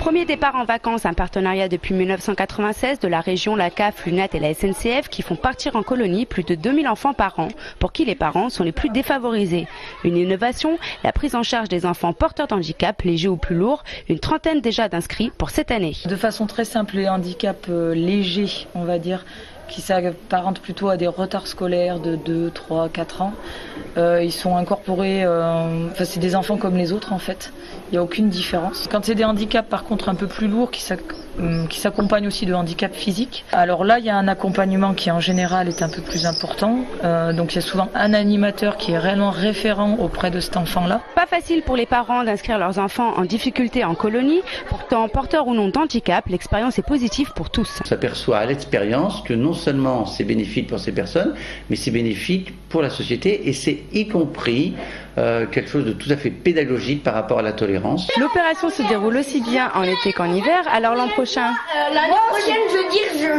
Premier départ en vacances, un partenariat depuis 1996 de la région, la CAF, l'UNAT et la SNCF qui font partir en colonie plus de 2000 enfants par an, pour qui les parents sont les plus défavorisés. Une innovation, la prise en charge des enfants porteurs d'handicap, légers ou plus lourds, une trentaine déjà d'inscrits pour cette année. De façon très simple, les handicaps légers, on va dire, qui s'apparentent plutôt à des retards scolaires de 2, 3, 4 ans. Ils sont incorporés, c'est des enfants comme les autres en fait, il n'y a aucune différence. Quand c'est des handicaps par contre un peu plus lourds qui s'accompagnent aussi de handicaps physiques, alors là il y a un accompagnement qui en général est un peu plus important, donc il y a souvent un animateur qui est réellement référent auprès de cet enfant-là. Pas facile pour les parents d'inscrire leurs enfants en difficulté en colonie, pourtant porteurs ou non d'handicap, l'expérience est positive pour tous. On s'aperçoit à l'expérience que non seulement c'est bénéfique pour ces personnes, mais c'est bénéfique pour la société et c'est y compris quelque chose de tout à fait pédagogique par rapport à la tolérance. L'opération se déroule aussi bien en été qu'en hiver, alors l'an prochain. L'année prochaine, je veux dire,